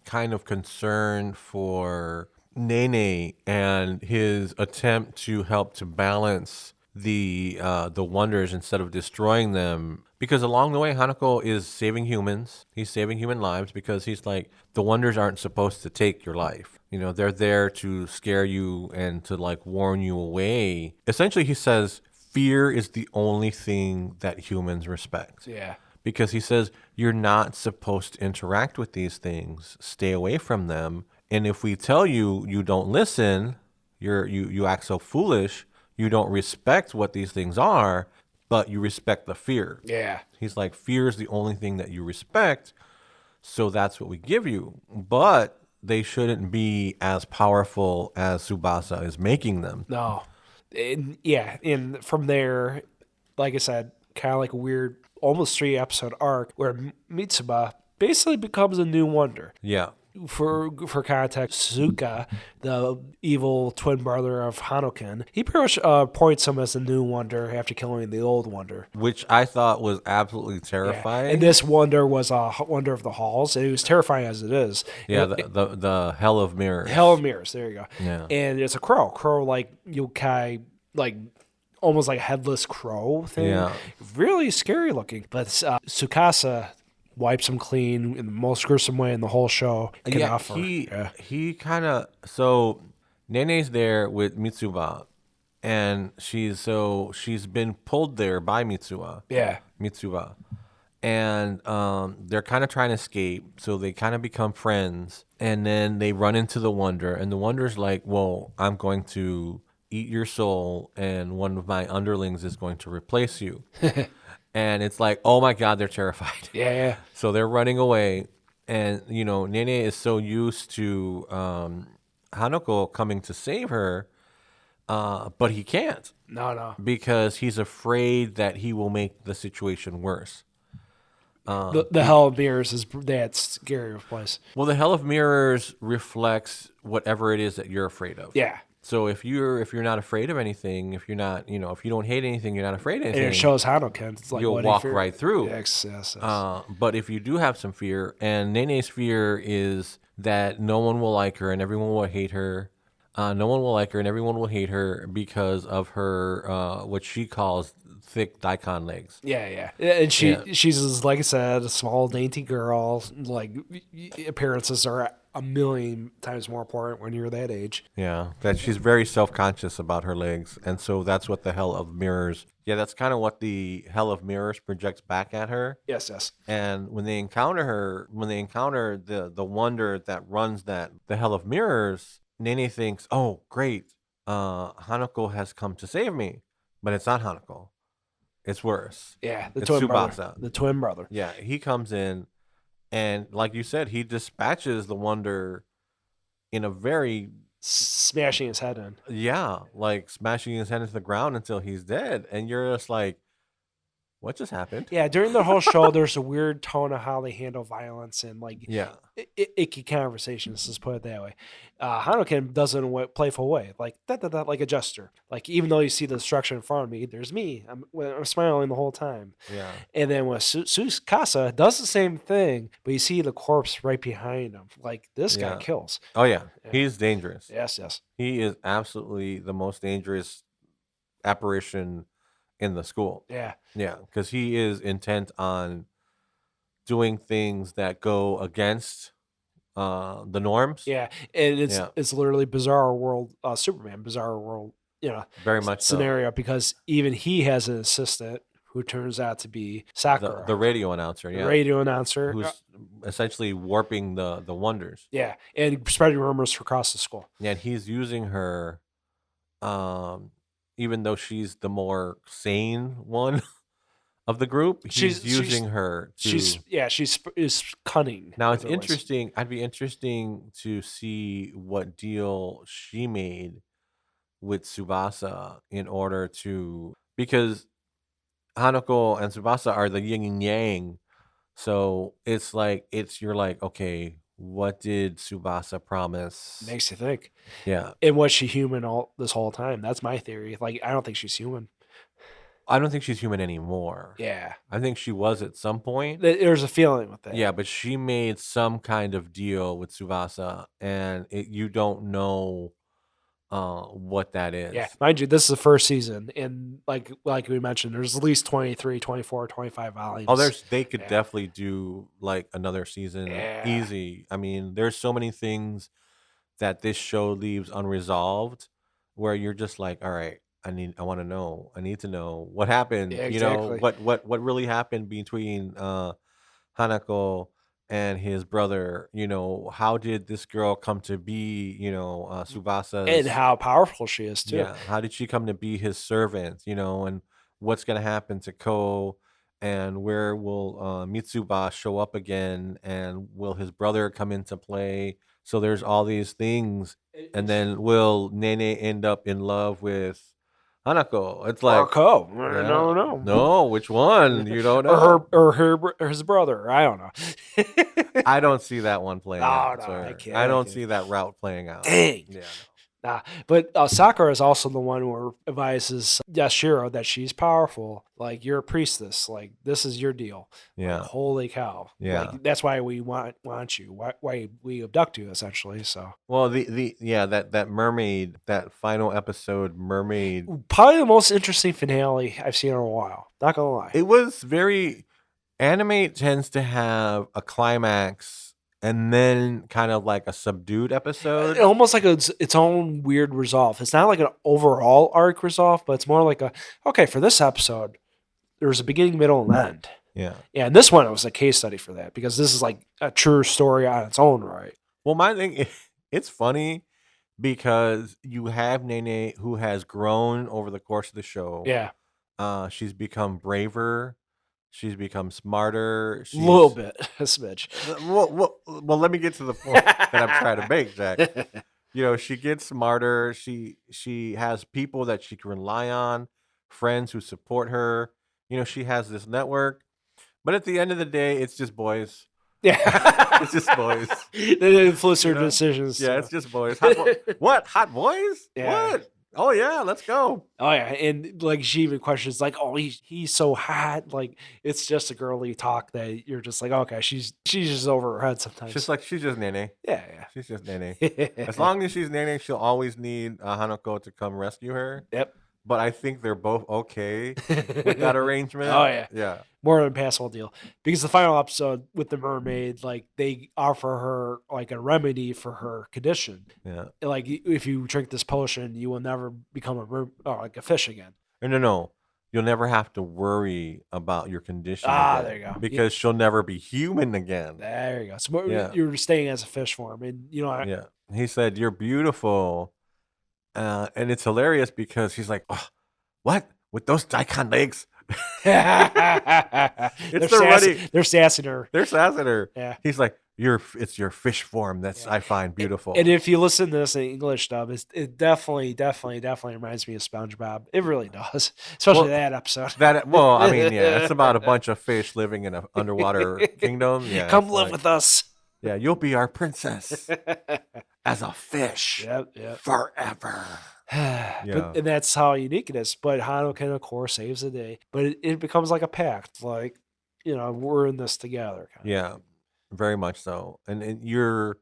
kind of concern for Nene and his attempt to help to balance the wonders instead of destroying them. Because along the way, Hanako is saving humans. He's saving human lives because he's like, the wonders aren't supposed to take your life. You know, they're there to scare you and to like warn you away. Essentially, he says, fear is the only thing that humans respect. Yeah. Because he says, you're not supposed to interact with these things. Stay away from them. And if we tell you, you don't listen, you act so foolish, you don't respect what these things are, but you respect the fear. Yeah. He's like, fear is the only thing that you respect, so that's what we give you. But they shouldn't be as powerful as Tsubasa is making them. No. And from there, like I said, kind of like a weird almost 3-episode arc where Mitsuba basically becomes a new wonder. Yeah. For context, Suzuka, the evil twin brother of Hanako-kun, he pretty much appoints him as the new wonder after killing the old wonder. Which I thought was absolutely terrifying. Yeah. And this wonder was a wonder of the halls, and it was terrifying as it is. Yeah, the Hell of Mirrors. Hell of Mirrors, there you go. Yeah. And it's a crow like yokai, like almost like a headless crow thing. Yeah. Really scary looking. But Tsukasa wipes him clean in the most gruesome way in the whole show. He kind of, so Nene's there with Mitsuba, and she's been pulled there by Mitsuba. Yeah. Mitsuba. And they're kind of trying to escape, so they kind of become friends, and then they run into the Wonder, and the Wonder's like, well, I'm going to eat your soul, and one of my underlings is going to replace you. And it's like, oh my God, they're terrified. Yeah. So they're running away. And, Nene is so used to Hanako coming to save her, but he can't. No. Because he's afraid that he will make the situation worse. The Hell of Mirrors is that scary place. Well, the Hell of Mirrors reflects whatever it is that you're afraid of. Yeah. So if you're not afraid of anything, if you're not, if you don't hate anything, you're not afraid of anything. And it shows Hanako-kun. It's like you'll walk right through. Yes. But if you do have some fear, and Nene's fear is that no one will like her and everyone will hate her. No one will like her and everyone will hate her because of her what she calls thick daikon legs. Yeah. And she's, like I said, a small, dainty girl. Like, appearances are a million times more important when you're that age. Yeah, that she's very self-conscious about her legs. And so that's what the Hell of Mirrors, that's kind of what the Hell of Mirrors projects back at her. Yes. And when they encounter her, the Wonder that runs the Hell of Mirrors, Nene thinks, oh, great, Hanako has come to save me. But it's not Hanako. It's worse. Yeah, it's Tsubasa. The twin brother. Yeah, he comes in, and like you said, he dispatches the Wonder in a very... smashing his head in. Yeah, like smashing his head into the ground until he's dead. And you're just like, what just happened? Yeah, during the whole show, there's a weird tone of how they handle violence and like icky conversations. Let's put it that way. Hanako does it in a playful way, like like a gesture. Like even though you see the destruction in front of me, there's me. I'm smiling the whole time. Yeah. And then when Tsukasa does the same thing, but you see the corpse right behind him. Like this guy kills. Oh yeah, he's dangerous. Yes. He is absolutely the most dangerous apparition in the school. Yeah, because he is intent on doing things that go against the norms. Yeah, and it's literally Bizarre World, Superman, Bizarre World, very much scenario so. Because even he has an assistant who turns out to be Sakura, the radio announcer. Who's essentially warping the Wonders. Yeah, and spreading rumors across the school. Yeah, and he's using her. Even though she's the more sane one of the group, he's using her. She's cunning. Now it's interesting. I'd be interesting to see what deal she made with Tsubasa in order to, because Hanako and Tsubasa are the yin and yang. So it's like you're like, okay, what did Tsubasa promise? Makes you think. Yeah. And was she human this whole time? That's my theory. Like, I don't think she's human. I don't think she's human anymore. Yeah. I think she was at some point. There's a feeling with that. Yeah, but she made some kind of deal with Tsubasa, and you don't know what that is. Yeah. Mind you, this is the first season, and like we mentioned, there's at least 23, 24, 25 volumes. Oh, they could definitely do like another season easy. I mean, there's so many things that this show leaves unresolved where you're just like, all right, I need to know what happened. Yeah, exactly. What really happened between Hanako and his brother. How did this girl come to be, Tsubasa, and how powerful she is too. Yeah, how did she come to be his servant, and what's going to happen to Ko, and where will Mitsuba show up again, and will his brother come into play? So there's all these things, and then will Nene end up in love with Hanako. It's like Ko. yeah. No. No, which one? You don't know. or his brother. I don't know. I don't see that one playing out. No, Sir. I can't. I don't see that route playing out. Dang. Yeah. Nah, but Sakura is also the one who advises Yashiro that she's powerful. Like, you're a priestess. Like, this is your deal. Yeah. Like, holy cow. Yeah. Like, that's why we want you. Why we abduct you, essentially. So. Well, that mermaid, that final episode mermaid. Probably the most interesting finale I've seen in a while. Not gonna lie. It was very. Anime tends to have a climax and then kind of like a subdued episode. Almost like its own weird resolve. It's not like an overall arc resolve, but it's more like okay, for this episode, there's a beginning, middle, and end. Yeah. Yeah, and this one, it was a case study for that because this is like a true story on its own, right? Well, my thing, it's funny because you have Nene who has grown over the course of the show. Yeah. She's become braver. She's become smarter. A little bit, a smidge. Well, let me get to the point that I'm trying to make, Jack. You know, she gets smarter. She has people that she can rely on, friends who support her. You know, she has this network. But at the end of the day, it's just boys. Yeah. It's just boys. They influence her decisions. Yeah, so. it's just boys. What? Hot boys? Yeah. What? Oh yeah, let's go. Oh yeah, and like she even questions like, "Oh, he's so hot." Like it's just a girly talk that you're just like, okay, she's just over her head sometimes. She's just Nene. Yeah. She's just Nene. As long as she's Nene, she'll always need Hanako to come rescue her. Yep. But I think they're both okay with that arrangement. Oh yeah, yeah. More than a passable deal because the final episode with the mermaid, like they offer her like a remedy for her condition. Yeah. Like if you drink this potion, you will never become like a fish again. No. You'll never have to worry about your condition. Again, there you go. Because she'll never be human again. There you go. So you're staying as a fish form, and you know. Yeah. He said, "You're beautiful." And it's hilarious because he's like, oh, what? With those daikon legs? They're sassing her. They're sassing her. Yeah. He's like, it's your fish form that's I find beautiful. And if you listen to this in English dub, it definitely reminds me of SpongeBob. It really does. Especially that episode. I mean, yeah, it's about a bunch of fish living in an underwater kingdom. Yeah. Come live with us. Yeah, you'll be our princess as a fish forever. And that's how unique it is. But Hanako-kun, of course, saves the day. But it becomes like a pact. Like, you know, we're in this together. Yeah, very much so. And you're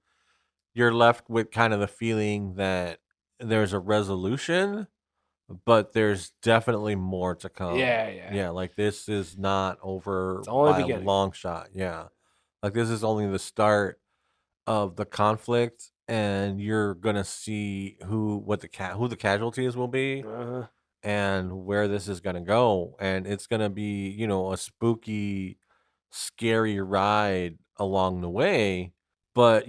left with kind of the feeling that there's a resolution, but there's definitely more to come. Yeah. Like this is not over by a long shot. Yeah. Like this is only the start of the conflict, and you're gonna see who the casualties will be, and where this is gonna go, and it's gonna be a spooky, scary ride along the way. But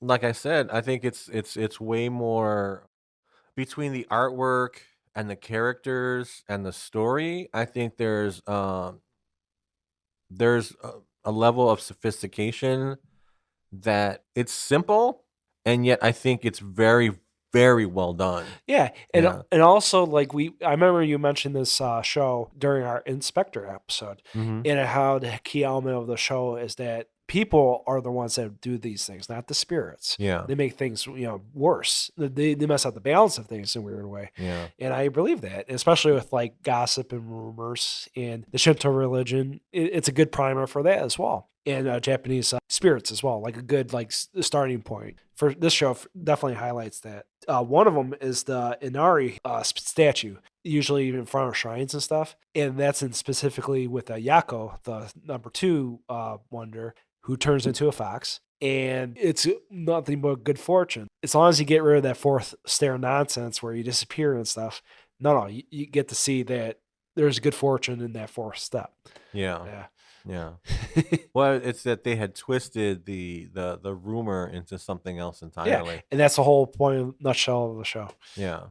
like I said, I think it's way more between the artwork and the characters and the story. I think there's a level of sophistication that it's simple, and yet I think it's very, very well done. Yeah, and also like I remember you mentioned this show during our Inspector episode, and how the key element of the show is that people are the ones that do these things, not the spirits. Yeah, they make things worse. They mess up the balance of things in a weird way. Yeah, and I believe that, especially with like gossip and rumors and the Shinto religion. It's a good primer for that as well, and Japanese spirits as well, like a good starting point for this show. Definitely highlights that. One of them is the Inari statue, usually in front of shrines and stuff, and that's specifically with Yako, the number 2 wonder, who turns into a fox. And it's nothing but good fortune. As long as you get rid of that 4th stair nonsense where you disappear and stuff, you get to see that there's good fortune in that 4th step. Yeah. Well, it's that they had twisted the rumor into something else entirely. Yeah, and that's the whole point, nutshell of the show. Yeah.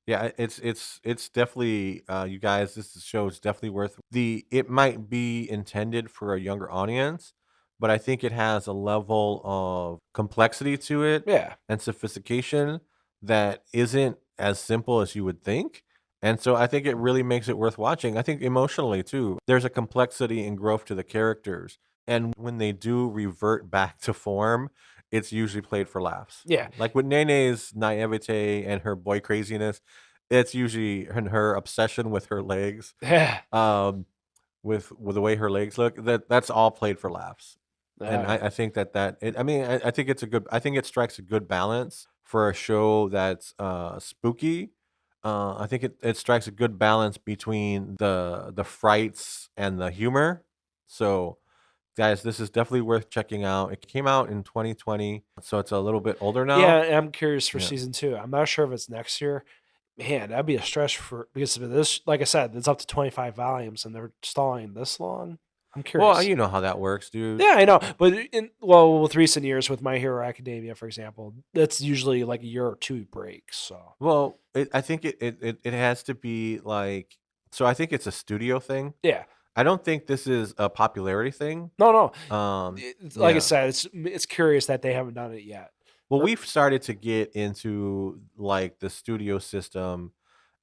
It's definitely you guys. This show is definitely worth it. Might be intended for a younger audience, but I think it has a level of complexity to it, yeah, and sophistication that isn't as simple as you would think. And so I think it really makes it worth watching. I think emotionally too. There's a complexity and growth to the characters. And when they do revert back to form, it's usually played for laughs. Yeah. Like with Nene's naivete and her boy craziness, it's usually her obsession with her legs. With the way her legs look, that's all played for laughs. And I think I think I think it strikes a good balance for a show that's spooky. I think it strikes a good balance between the frights and the humor. So guys, this is definitely worth checking out. It came out in 2020, so it's a little bit older now. Yeah, I'm curious for Yeah. season 2. I'm not sure if it's next year. Man, that'd be a stretch because of this. Like I said, it's up to 25 volumes, and they're stalling this long. I'm curious. Well, you know how that works, dude. Yeah, I know. But with recent years, with My Hero Academia, for example, that's usually like a year or two break. So, Well, I think it has to be like, so I think it's a studio thing. yeah. I don't think this is a popularity thing. No. Like I Yeah. said, it's curious that they haven't done it yet. Well, we've started to get into like the studio system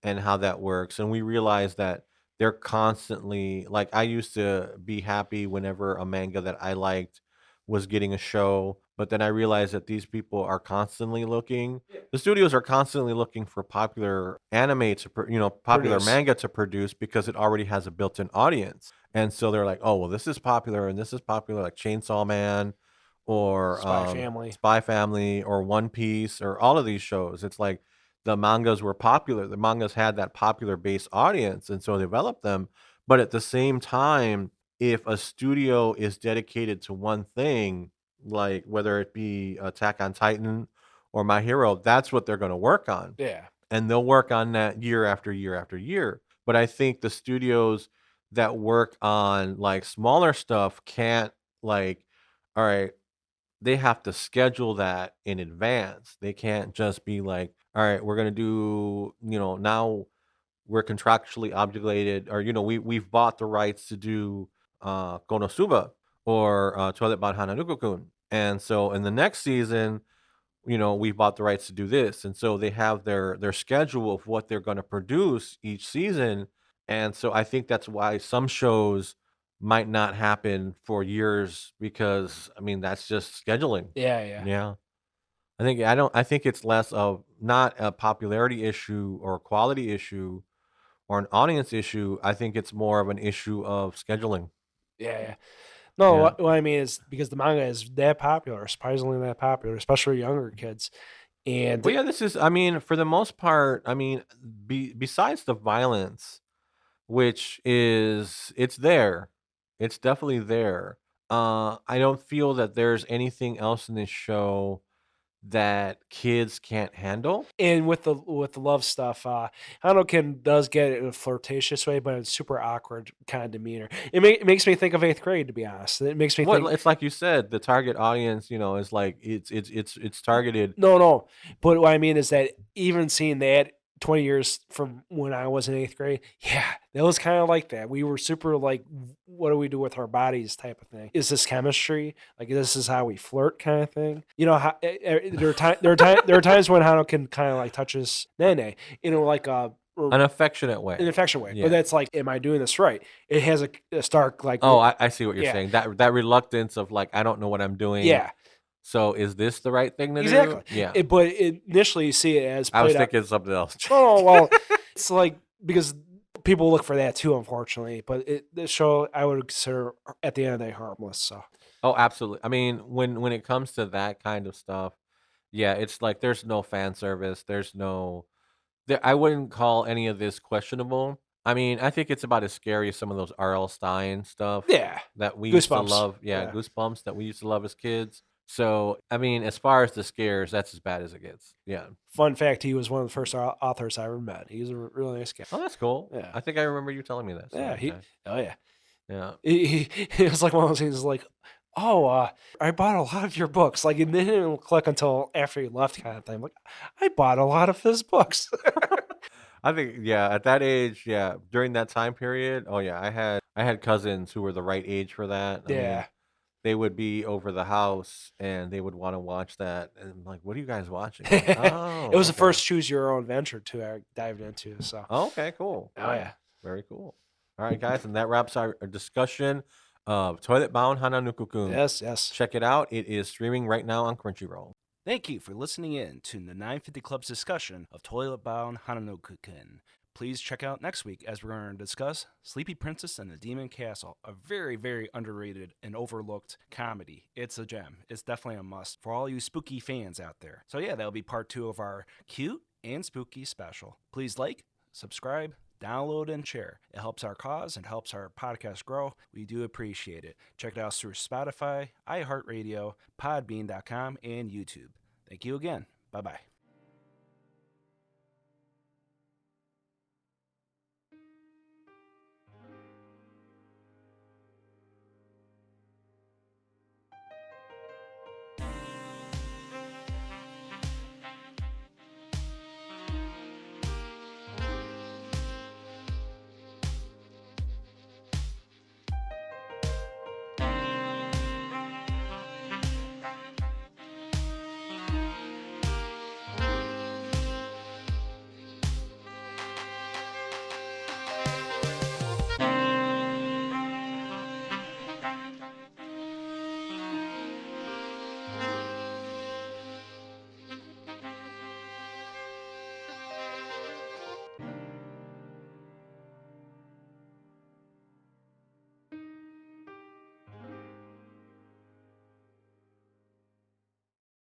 and how that works, and we realize that they're constantly like, I used to be happy whenever a manga that I liked was getting a show, but then I realized that these people are constantly looking. The studios are constantly looking for popular anime to popular Produce. manga to produce because it already has a built-in audience. And so they're like, "Oh, well, this is popular and this is popular, like Chainsaw Man or Spy Family or One Piece or all of these shows." It's like the mangas were popular. The mangas had that popular base audience, and so they developed them. But at the same time, if a studio is dedicated to one thing, like whether it be Attack on Titan or My Hero, that's what they're going to work on. Yeah. And they'll work on that year after year after year. But I think the studios that work on like smaller stuff can't, like, all right, they have to schedule that in advance. They can't just be like, all right, we're gonna do, now we're contractually obligated, or we've bought the rights to do Konosuba or Toilet-bound Hanako-kun. And so in the next season, we bought the rights to do this. And so they have their schedule of what they're going to produce each season. And so I think that's why some shows might not happen for years, because I mean that's just scheduling. Yeah. Yeah. I think it's less of not a popularity issue or a quality issue or an audience issue. I think it's more of an issue of scheduling. Yeah. No, Yeah. what I mean is because the manga is that popular, surprisingly that popular, especially younger kids. And Well, yeah, this is, I mean, for the most part, I mean, besides the violence, which is, it's there. It's definitely there. I don't feel that there's anything else in this show that kids can't handle. And with the love stuff, Hanako-kun does get it in a flirtatious way, but it's super awkward kind of demeanor. It makes me think of 8th grade, to be honest. It makes me Well, think. it's like you said, the target audience, is like it's targeted. No. But what I mean is that even seeing that 20 years from when I was in 8th grade, yeah, that was kind of like that. We were super like, what do we do with our bodies type of thing? Is this chemistry? Like, this is how we flirt kind of thing? How, there are times when Hanako-kun kind of like touches Nene, like An affectionate way. an affectionate way. Yeah. But that's like, am I doing this right? It has a stark like. Oh, I see what you're Yeah. saying. That reluctance of like, I don't know what I'm doing. Yeah. So is this the right thing to Exactly. do? Yeah. But initially you see it as I was played out. thinking something else. Oh, well, it's like, because people look for that too, unfortunately. But this show, I would consider at the end of the day harmless. So, Oh, absolutely. I mean, when it comes to that kind of stuff, yeah, it's like there's no fan service. I wouldn't call any of this questionable. I mean, I think it's about as scary as some of those R.L. Stein stuff yeah. that we used to Goosebumps. love. Yeah, Yeah. Goosebumps that we used to love as kids. So, I mean, as far as the scares, that's as bad as it gets. Yeah. Fun fact, he was one of the first authors I ever met. He's a really nice guy. Oh, that's cool. Yeah. I think I remember you telling me that. So, Yeah. okay. Oh, yeah. Yeah. It was like one of those things like, oh, I bought a lot of your books. Like, it didn't click until after he left kind of thing. Like, I bought a lot of his books. I think, yeah, at that age, yeah, during that time period, oh yeah, I had cousins who were the right age for that. I mean, Yeah. they would be over the house and they would want to watch that. And I'm like, what are you guys watching? Like, oh, It was the okay. first choose your own venture too I dived into. So Okay, cool. oh yeah. Very cool. All right, guys, and that wraps our discussion of Toilet-bound Hanako-kun. Yes. Check it out. It is streaming right now on Crunchyroll. Thank you for listening in to the 950 Club's discussion of Toilet-bound Hanako-kun. Please check out next week as we're going to discuss Sleepy Princess and the Demon Castle, a very, very underrated and overlooked comedy. It's a gem. It's definitely a must for all you spooky fans out there. So yeah, that'll be part 2 of our cute and spooky special. Please like, subscribe, download, and share. It helps our cause and helps our podcast grow. We do appreciate it. Check it out through Spotify, iHeartRadio, Podbean.com, and YouTube. Thank you again. Bye-bye.